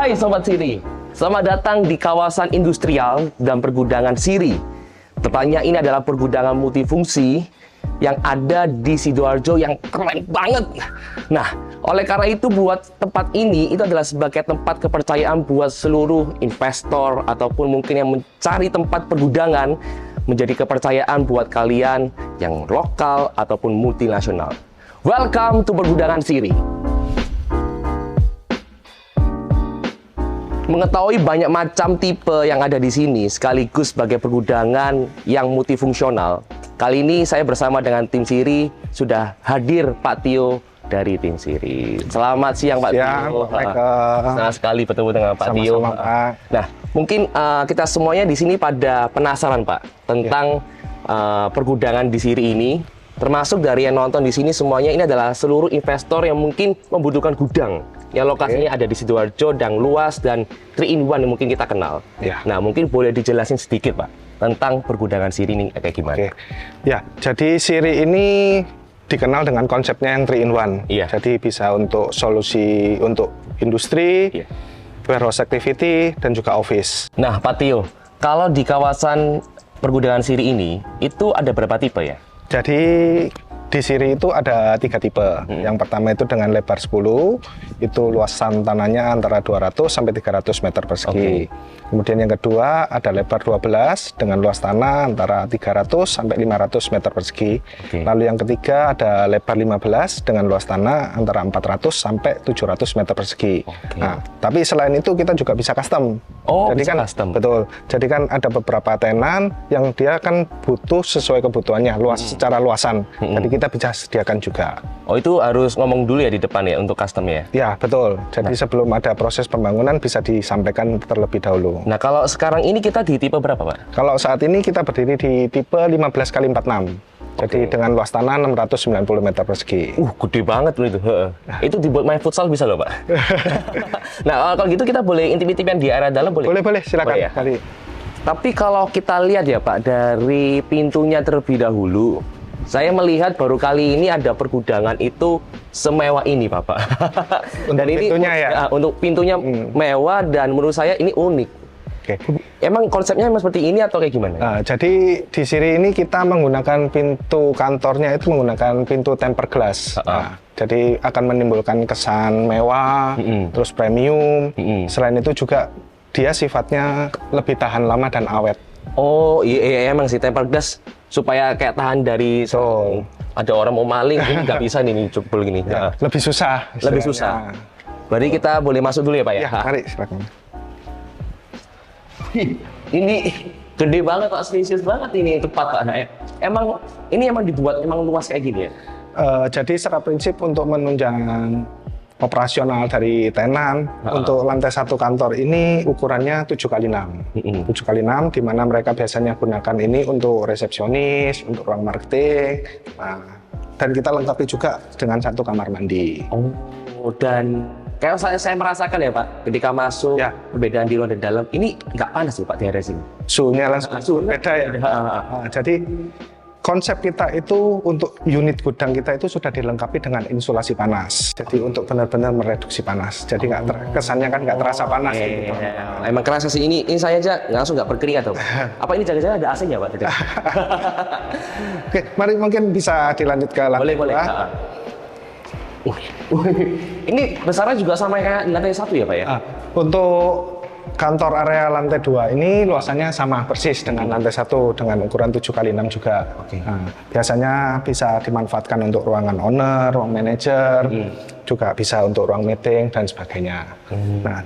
Hai Sobat Siri, selamat datang di kawasan industrial dan pergudangan Siri. Tepatnya ini adalah pergudangan multifungsi yang ada di Sidoarjo yang keren banget. Nah, oleh karena itu buat tempat ini itu adalah sebagai tempat kepercayaan buat seluruh investor ataupun mungkin yang mencari tempat pergudangan, menjadi kepercayaan buat kalian yang lokal ataupun multinasional. Welcome to pergudangan Siri. Mengetahui banyak macam tipe yang ada di sini sekaligus sebagai pergudangan yang multifungsional. Kali ini saya bersama dengan tim Siri sudah hadir Pak Tio dari tim Siri. Selamat siang Pak Tio. Senang sekali bertemu dengan Pak Tio. Nah, mungkin kita semuanya di sini pada penasaran Pak tentang pergudangan di Siri ini. Termasuk dari yang nonton di sini semuanya ini adalah seluruh investor yang mungkin membutuhkan gudang yang lokasinya ada di Sidoarjo dan luas dan 3-in-1 yang mungkin kita kenal. Nah, mungkin boleh dijelasin sedikit Pak tentang pergudangan Siri ini kayak gimana? Ya, jadi Siri ini dikenal dengan konsepnya yang 3-in-1. Jadi bisa untuk solusi untuk industri, warehouse activity, dan juga office. Nah, Pak Tio, kalau di kawasan pergudangan Siri ini itu ada berapa tipe ya? Jadi di Siri itu ada 3 tipe. Yang pertama itu dengan lebar 10, itu luasan tanahnya antara 200 sampai 300 meter persegi. Kemudian yang kedua ada lebar 12 dengan luas tanah antara 300 sampai 500 meter persegi. Lalu yang ketiga ada lebar 15 dengan luas tanah antara 400 sampai 700 meter persegi. Nah, tapi selain itu kita juga bisa custom. Jadi kan custom. Betul. Jadi kan ada beberapa tenan yang dia kan butuh sesuai kebutuhannya, secara luasan. Jadi kita bisa sediakan juga. Oh, itu harus ngomong dulu ya di depan ya untuk custom ya? Ya, betul. Jadi sebelum ada proses pembangunan bisa disampaikan terlebih dahulu. Nah, kalau sekarang ini kita di tipe berapa Pak? Kalau saat ini kita berdiri di tipe 15x46. Jadi dengan luas tanah 690 meter persegi. Gede banget loh itu. Itu dibuat main futsal bisa loh Pak. Nah, kalau gitu kita boleh intip-intipan di area dalam boleh? Boleh, silakan. Boleh, ya? Tapi kalau kita lihat ya Pak, dari pintunya terlebih dahulu, saya melihat baru kali ini ada pergudangan itu semewah ini Bapak. Untuk dan ini pintunya ya? Untuk pintunya mewah dan menurut saya ini unik. Emang konsepnya emang seperti ini atau kayak gimana? Jadi di Siri ini kita menggunakan pintu kantornya itu menggunakan pintu tempered glass. Jadi akan menimbulkan kesan mewah, terus premium. Selain itu juga dia sifatnya lebih tahan lama dan awet. Oh iya emang sih tempered glass supaya kayak tahan dari ada orang mau maling ini nggak bisa nih jebol gini. Lebih susah. Lebih susah. Berarti kita boleh masuk dulu ya Pak ya? Mari silakan. Ini gede banget Pak, spesies banget ini tempat Pak. Nah, emang dibuat luas kayak gini ya? Jadi secara prinsip untuk menunjang operasional dari tenan untuk lantai 1 kantor ini ukurannya 7x6. 7x6 di mana mereka biasanya gunakan ini untuk resepsionis, untuk ruang marketing. Dan kita lengkapi juga dengan 1 kamar mandi. Dan kayak saya merasakan ya Pak, ketika masuk perbedaan di luar dan dalam, ini nggak panas ya Pak di area sini? Suhunya langsung beda ya. Jadi konsep kita itu untuk unit gudang kita itu sudah dilengkapi dengan insulasi panas. Jadi untuk benar-benar mereduksi panas. Jadi kesannya kan nggak terasa panas. Gitu. Emang kerasa sih ini saya aja langsung nggak berkeringat Pak. Apa ini jaga-jaga ada AC-nya Pak? Oke, mari mungkin bisa dilanjut ke lantai. Boleh. Ini besarnya juga sama kayak lantai 1 ya Pak ya? Untuk kantor area lantai 2 ini luasannya sama persis dengan lantai 1 dengan ukuran 7x6 juga. Biasanya bisa dimanfaatkan untuk ruangan owner, ruang manajer, juga bisa untuk ruang meeting dan sebagainya. Nah,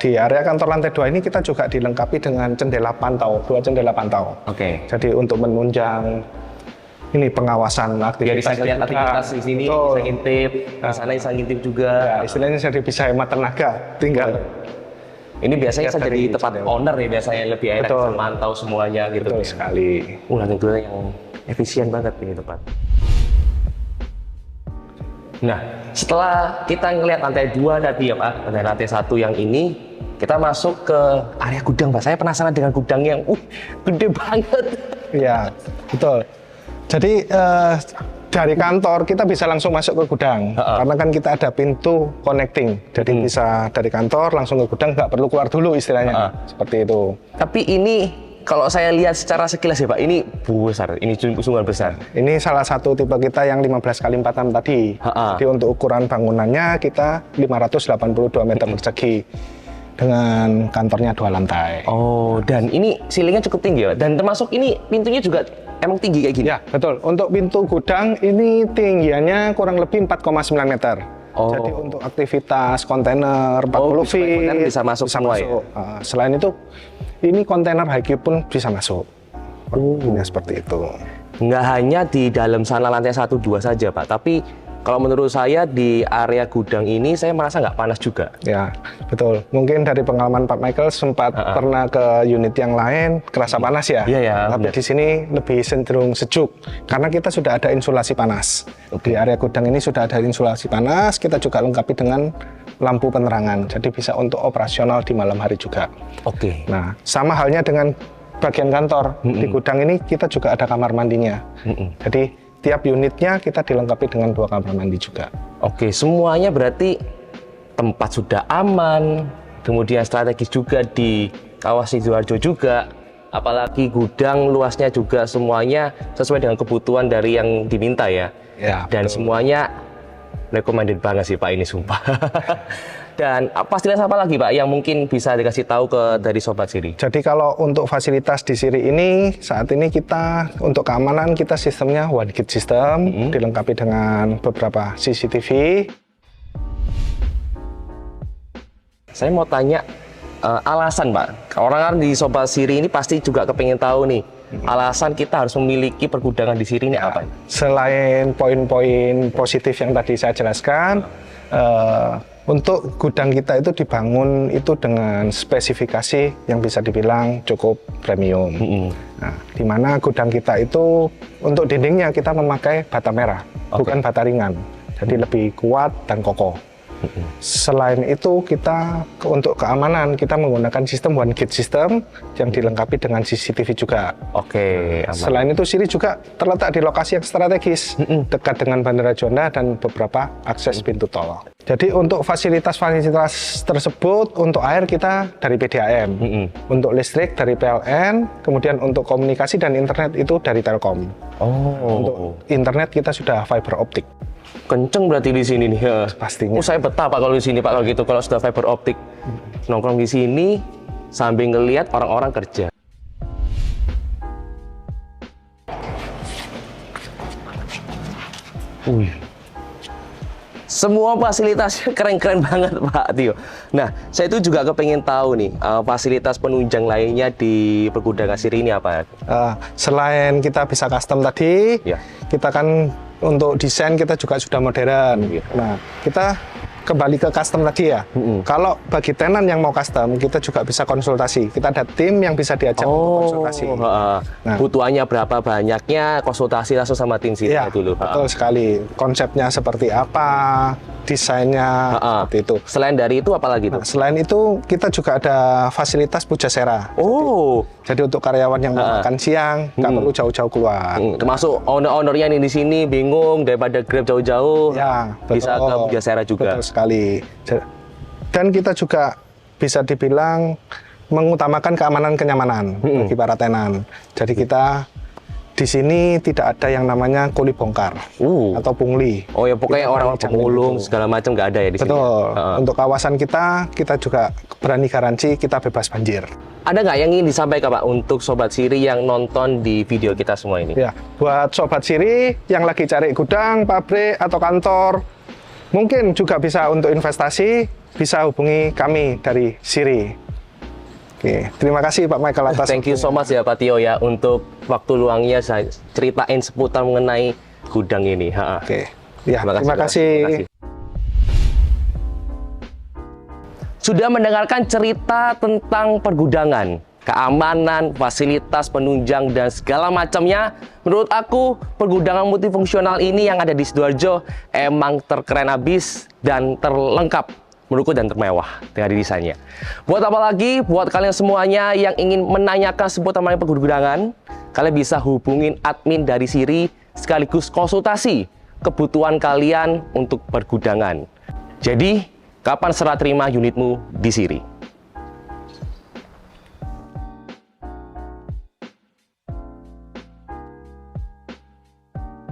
di area kantor lantai 2 ini kita juga dilengkapi dengan jendela pantau, 2 jendela pantau. Jadi untuk menunjang ini pengawasan aktivitas. Bisa lihat aktivitas di sini, bisa ngintip, di sana bisa ngintip juga. Istilahnya jadi bisa hemat tenaga, tinggal. Ini biasanya saya jadi tempat owner ya, biasanya lebih enak bisa mantau semuanya gitu. Betul sekali. Lantai 2 yang efisien banget ini tempat. Nah, setelah kita ngelihat lantai 2 tadi ya Pak, lantai 1 yang ini, kita masuk ke area gudang Pak. Saya penasaran dengan gudang yang gede banget. Iya, betul. Jadi dari kantor kita bisa langsung masuk ke gudang, karena kan kita ada pintu connecting, jadi bisa dari kantor langsung ke gudang, nggak perlu keluar dulu istilahnya, seperti itu. Tapi ini kalau saya lihat secara sekilas ya Pak, ini besar, ini sungguh besar. Ini salah satu tipe kita yang 15 kali 4 tadi. Jadi untuk ukuran bangunannya kita 582 meter persegi dengan kantornya 2 lantai. Oh, dan ini ceilingnya cukup tinggi ya, dan termasuk ini pintunya juga emang tinggi kayak gini? Ya, betul. Untuk pintu gudang ini tinggiannya kurang lebih 4,9 meter. Oh. Jadi untuk aktivitas kontainer 40 feet kontainer bisa masuk semua ya? Selain itu, ini kontainer high cube pun bisa masuk. Ini seperti itu. Nggak hanya di dalam sana lantai 1, 2 saja Pak, tapi kalau menurut saya di area gudang ini saya merasa nggak panas juga. Ya, betul. Mungkin dari pengalaman Pak Michael sempat pernah ke unit yang lain, kerasa panas ya. Iya ya. Tapi di sini lebih cenderung sejuk karena kita sudah ada insulasi panas. Di area gudang ini sudah ada insulasi panas. Kita juga lengkapi dengan lampu penerangan, jadi bisa untuk operasional di malam hari juga. Oke. Nah, sama halnya dengan bagian kantor. Di gudang ini kita juga ada kamar mandinya. Jadi tiap unitnya kita dilengkapi dengan 2 kamar mandi juga. Oke, semuanya berarti tempat sudah aman, kemudian strategis juga di kawasan Sidoarjo juga, apalagi gudang luasnya juga semuanya sesuai dengan kebutuhan dari yang diminta ya. Ya, dan betul. semuanya recommended banget sih Pak ini sumpah. Dan fasilitas apa lagi Pak yang mungkin bisa dikasih tahu ke dari Sobat Siri? Jadi kalau untuk fasilitas di Siri ini, saat ini kita untuk keamanan kita sistemnya one gate system, dilengkapi dengan beberapa CCTV. Saya mau tanya alasan Pak, orang kan di Sobat Siri ini pasti juga kepengen tahu nih, alasan kita harus memiliki pergudangan di Siri ini apa? Selain poin-poin positif yang tadi saya jelaskan, untuk gudang kita itu dibangun itu dengan spesifikasi yang bisa dibilang cukup premium. Nah, di mana gudang kita itu untuk dindingnya kita memakai bata merah, bukan bata ringan. Jadi lebih kuat dan kokoh. Selain itu kita untuk keamanan kita menggunakan sistem one gate system yang dilengkapi dengan CCTV juga. Oke. Aman. Selain itu Siri juga terletak di lokasi yang strategis, dekat dengan Bandara Juanda dan beberapa akses pintu tol. Jadi untuk fasilitas-fasilitas tersebut, untuk air kita dari PDAM, untuk listrik dari PLN, kemudian untuk komunikasi dan internet itu dari Telkom. Untuk internet kita sudah fiber optik. Kenceng berarti di sini nih. Ya. Pastinya. Oh, saya betah Pak kalau di sini Pak, kalau gitu, kalau sudah fiber optik. Nongkrong di sini sambil ngelihat orang-orang kerja. Semua fasilitasnya keren-keren banget Pak Tio. Nah, saya itu juga kepengen tahu nih, fasilitas penunjang lainnya di pergudangan Siri ini apa? Selain kita bisa custom tadi, kita kan untuk desain kita juga sudah modern. Nah, kita kembali ke custom tadi ya. Kalau bagi tenan yang mau custom, kita juga bisa konsultasi. Kita ada tim yang bisa diajak untuk konsultasi. Nah, butuhannya berapa banyaknya, konsultasi langsung sama tim Siri dulu. Betul sekali. Konsepnya seperti apa, desainnya seperti itu. Selain dari itu apa lagi tuh? Selain itu kita juga ada fasilitas pujasera. Jadi untuk karyawan yang mau makan siang nggak perlu jauh-jauh keluar. Termasuk owner-ownernya nih di sini bingung daripada Grab jauh-jauh, bisa ke pujasera juga. Betul sekali. Dan kita juga bisa dibilang mengutamakan keamanan kenyamanan bagi para tenan. Jadi kita di sini tidak ada yang namanya kuli bongkar atau pungli. Oh ya, pokoknya orang pemulung segala macam nggak ada ya di sini. Betul. Untuk kawasan kita juga berani garansi kita bebas banjir. Ada nggak yang ingin disampaikan Pak untuk Sobat Siri yang nonton di video kita semua ini? Ya, buat Sobat Siri yang lagi cari gudang, pabrik atau kantor, mungkin juga bisa untuk investasi, bisa hubungi kami dari Siri. Oke, terima kasih Pak Michael atas. Thank you so much ya Pak Tio ya untuk waktu luangnya saya ceritain seputar mengenai gudang ini. Oke, ya terima kasih. Sudah mendengarkan cerita tentang pergudangan, keamanan, fasilitas penunjang dan segala macamnya. Menurut aku pergudangan multifungsional ini yang ada di Sidoarjo emang terkeren abis dan terlengkap menurutku dan termewah dengan desainnya. Buat apa lagi, buat kalian semuanya yang ingin menanyakan seputar pergudangan, kalian bisa hubungin admin dari Siri sekaligus konsultasi kebutuhan kalian untuk pergudangan. Jadi, kapan serah terima unitmu di Siri?